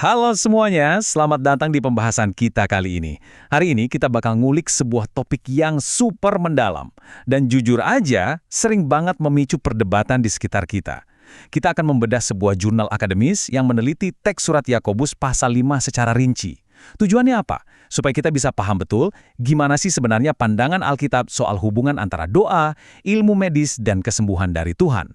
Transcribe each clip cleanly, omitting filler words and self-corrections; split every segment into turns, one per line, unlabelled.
Halo semuanya, selamat datang di pembahasan kita kali ini. Hari ini kita bakal ngulik sebuah topik yang super mendalam. Dan jujur aja, sering banget memicu perdebatan di sekitar kita. Kita akan membedah sebuah jurnal akademis yang meneliti teks surat Yakobus pasal 5 secara rinci. Tujuannya apa? Supaya kita bisa paham betul gimana sih sebenarnya pandangan Alkitab soal hubungan antara doa, ilmu medis, dan kesembuhan dari Tuhan.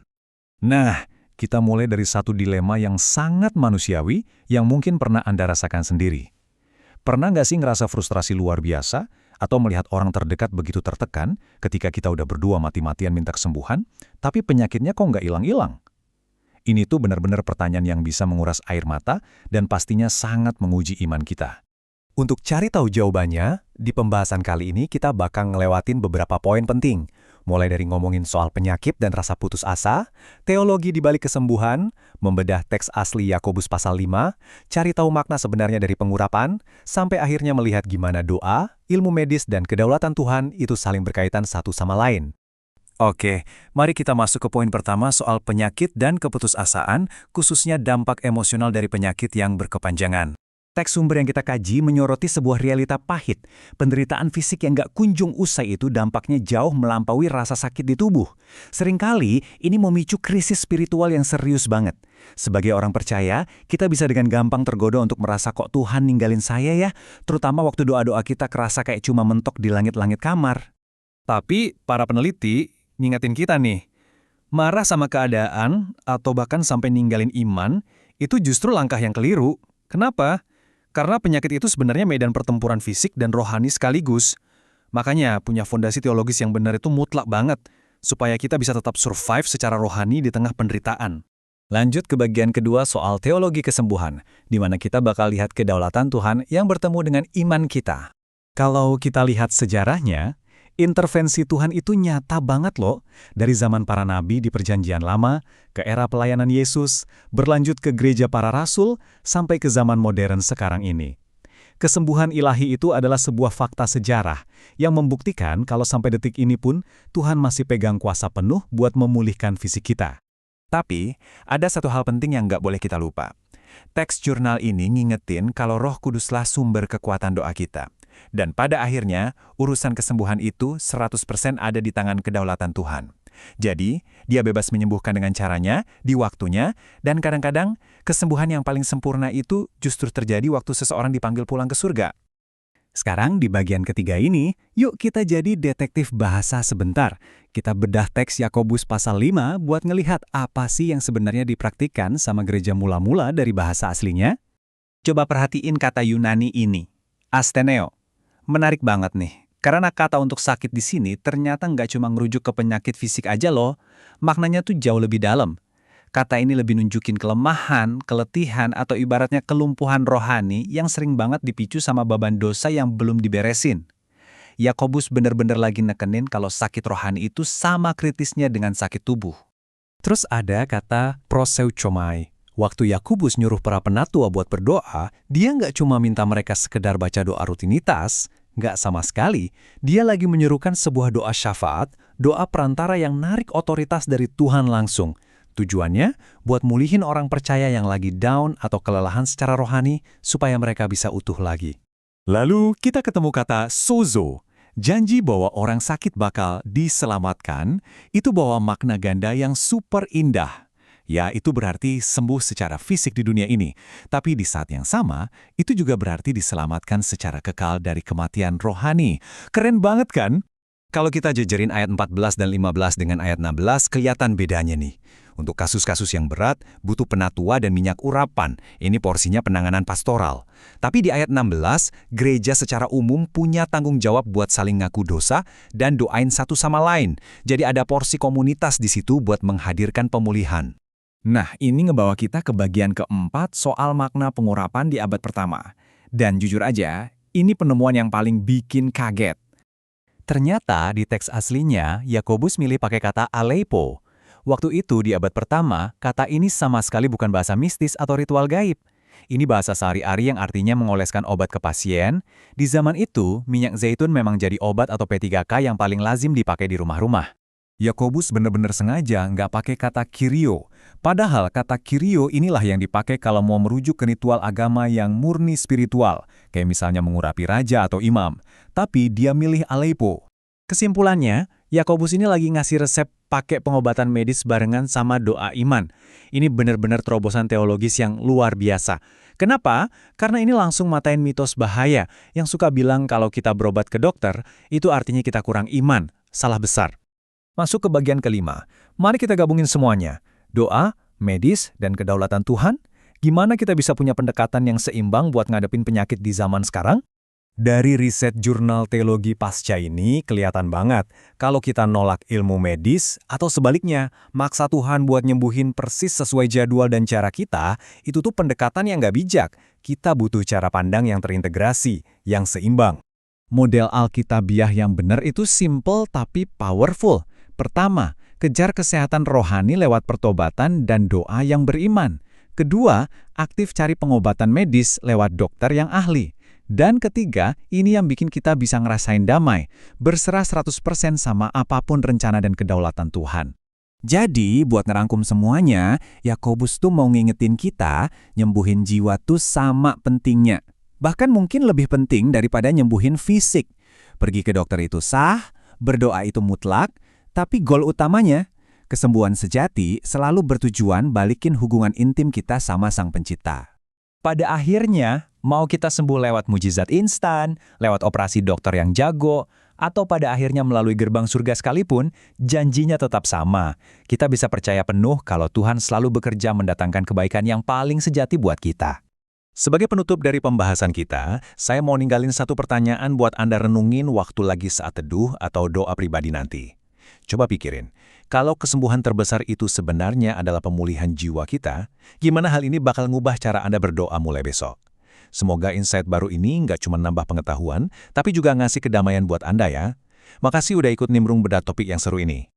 Nah, kita mulai dari satu dilema yang sangat manusiawi yang mungkin pernah Anda rasakan sendiri. Pernah nggak sih ngerasa frustrasi luar biasa atau melihat orang terdekat begitu tertekan ketika kita udah berdua mati-matian minta kesembuhan, tapi penyakitnya kok nggak hilang-hilang? Ini tuh benar-benar pertanyaan yang bisa menguras air mata dan pastinya sangat menguji iman kita. Untuk cari tahu jawabannya, di pembahasan kali ini kita bakal ngelewatin beberapa poin penting. Mulai dari ngomongin soal penyakit dan rasa putus asa, teologi di balik kesembuhan, membedah teks asli Yakobus pasal 5, cari tahu makna sebenarnya dari pengurapan, sampai akhirnya melihat gimana doa, ilmu medis, dan kedaulatan Tuhan itu saling berkaitan satu sama lain. Oke, mari kita masuk ke poin pertama soal penyakit dan keputusasaan, khususnya dampak emosional dari penyakit yang berkepanjangan. Teks sumber yang kita kaji menyoroti sebuah realita pahit. Penderitaan fisik yang gak kunjung usai itu dampaknya jauh melampaui rasa sakit di tubuh. Seringkali ini memicu krisis spiritual yang serius banget. Sebagai orang percaya, kita bisa dengan gampang tergoda untuk merasa kok Tuhan ninggalin saya ya, terutama waktu doa-doa kita kerasa kayak cuma mentok di langit-langit kamar. Tapi para peneliti ngingetin kita nih, marah sama keadaan atau bahkan sampai ninggalin iman, itu justru langkah yang keliru. Kenapa? Karena penyakit itu sebenarnya medan pertempuran fisik dan rohani sekaligus. Makanya punya fondasi teologis yang benar itu mutlak banget, supaya kita bisa tetap survive secara rohani di tengah penderitaan. Lanjut ke bagian kedua soal teologi kesembuhan, di mana kita bakal lihat kedaulatan Tuhan yang bertemu dengan iman kita. Kalau kita lihat sejarahnya, intervensi Tuhan itu nyata banget loh, dari zaman para nabi di Perjanjian Lama, ke era pelayanan Yesus, berlanjut ke gereja para rasul, sampai ke zaman modern sekarang ini. Kesembuhan ilahi itu adalah sebuah fakta sejarah yang membuktikan kalau sampai detik ini pun Tuhan masih pegang kuasa penuh buat memulihkan fisik kita. Tapi, ada satu hal penting yang nggak boleh kita lupa. Teks jurnal ini ngingetin kalau Roh Kuduslah sumber kekuatan doa kita. Dan pada akhirnya, urusan kesembuhan itu 100% ada di tangan kedaulatan Tuhan. Jadi, dia bebas menyembuhkan dengan caranya, di waktunya, dan kadang-kadang kesembuhan yang paling sempurna itu justru terjadi waktu seseorang dipanggil pulang ke surga. Sekarang di bagian ketiga ini, yuk kita jadi detektif bahasa sebentar. Kita bedah teks Yakobus pasal 5 buat ngelihat apa sih yang sebenarnya dipraktikkan sama gereja mula-mula dari bahasa aslinya. Coba perhatiin kata Yunani ini, asteneo. Menarik banget nih, karena kata untuk sakit di sini ternyata nggak cuma ngerujuk ke penyakit fisik aja loh, maknanya tuh jauh lebih dalam. Kata ini lebih nunjukin kelemahan, keletihan, atau ibaratnya kelumpuhan rohani yang sering banget dipicu sama beban dosa yang belum diberesin. Yakobus bener-bener lagi nekenin kalau sakit rohani itu sama kritisnya dengan sakit tubuh. Terus ada kata proseuchomai. Waktu Yakobus nyuruh para penatua buat berdoa, dia nggak cuma minta mereka sekedar baca doa rutinitas, nggak sama sekali. Dia lagi menyuruhkan sebuah doa syafaat, doa perantara yang narik otoritas dari Tuhan langsung. Tujuannya buat mulihin orang percaya yang lagi down atau kelelahan secara rohani supaya mereka bisa utuh lagi. Lalu kita ketemu kata sozo. Janji bahwa orang sakit bakal diselamatkan, itu bawa makna ganda yang super indah. Ya, itu berarti sembuh secara fisik di dunia ini. Tapi di saat yang sama, itu juga berarti diselamatkan secara kekal dari kematian rohani. Keren banget kan? Kalau kita jejerin ayat 14 dan 15 dengan ayat 16, kelihatan bedanya nih. Untuk kasus-kasus yang berat, butuh penatua dan minyak urapan. Ini porsinya penanganan pastoral. Tapi di ayat 16, gereja secara umum punya tanggung jawab buat saling ngaku dosa dan doain satu sama lain. Jadi ada porsi komunitas di situ buat menghadirkan pemulihan. Nah, ini ngebawa kita ke bagian keempat soal makna pengurapan di abad pertama. Dan jujur aja, ini penemuan yang paling bikin kaget. Ternyata di teks aslinya, Yakobus milih pakai kata aleipo. Waktu itu di abad pertama, kata ini sama sekali bukan bahasa mistis atau ritual gaib. Ini bahasa sehari-hari yang artinya mengoleskan obat ke pasien. Di zaman itu, minyak zaitun memang jadi obat atau P3K yang paling lazim dipakai di rumah-rumah. Yakobus benar-benar sengaja nggak pakai kata kirio. Padahal kata kirio inilah yang dipakai kalau mau merujuk ke ritual agama yang murni spiritual, kayak misalnya mengurapi raja atau imam. Tapi dia milih aleipo. Kesimpulannya, Yakobus ini lagi ngasih resep pakai pengobatan medis barengan sama doa iman. Ini benar-benar terobosan teologis yang luar biasa. Kenapa? Karena ini langsung matain mitos bahaya yang suka bilang kalau kita berobat ke dokter, itu artinya kita kurang iman. Salah besar. Masuk ke bagian kelima. Mari kita gabungin semuanya. Doa, medis, dan kedaulatan Tuhan. Gimana kita bisa punya pendekatan yang seimbang buat ngadepin penyakit di zaman sekarang? Dari riset jurnal teologi pasca ini kelihatan banget kalau kita nolak ilmu medis atau sebaliknya maksa Tuhan buat nyembuhin persis sesuai jadwal dan cara kita, itu tuh pendekatan yang nggak bijak. Kita butuh cara pandang yang terintegrasi, yang seimbang. Model Alkitabiah yang benar itu simple tapi powerful. Pertama, kejar kesehatan rohani lewat pertobatan dan doa yang beriman. Kedua, aktif cari pengobatan medis lewat dokter yang ahli. Dan ketiga, ini yang bikin kita bisa ngerasain damai, berserah 100% sama apapun rencana dan kedaulatan Tuhan. Jadi, buat ngerangkum semuanya, Yakobus tuh mau ngingetin kita, nyembuhin jiwa tuh sama pentingnya. Bahkan mungkin lebih penting daripada nyembuhin fisik. Pergi ke dokter itu sah, berdoa itu mutlak, tapi goal utamanya, kesembuhan sejati selalu bertujuan balikin hubungan intim kita sama Sang Pencipta. Pada akhirnya, mau kita sembuh lewat mujizat instan, lewat operasi dokter yang jago, atau pada akhirnya melalui gerbang surga sekalipun, janjinya tetap sama. Kita bisa percaya penuh kalau Tuhan selalu bekerja mendatangkan kebaikan yang paling sejati buat kita. Sebagai penutup dari pembahasan kita, saya mau ninggalin satu pertanyaan buat Anda renungin waktu lagi saat teduh atau doa pribadi nanti. Coba pikirin, kalau kesembuhan terbesar itu sebenarnya adalah pemulihan jiwa kita, gimana hal ini bakal ngubah cara Anda berdoa mulai besok? Semoga insight baru ini nggak cuma nambah pengetahuan, tapi juga ngasih kedamaian buat Anda ya. Makasih udah ikut nimbrung bedah topik yang seru ini.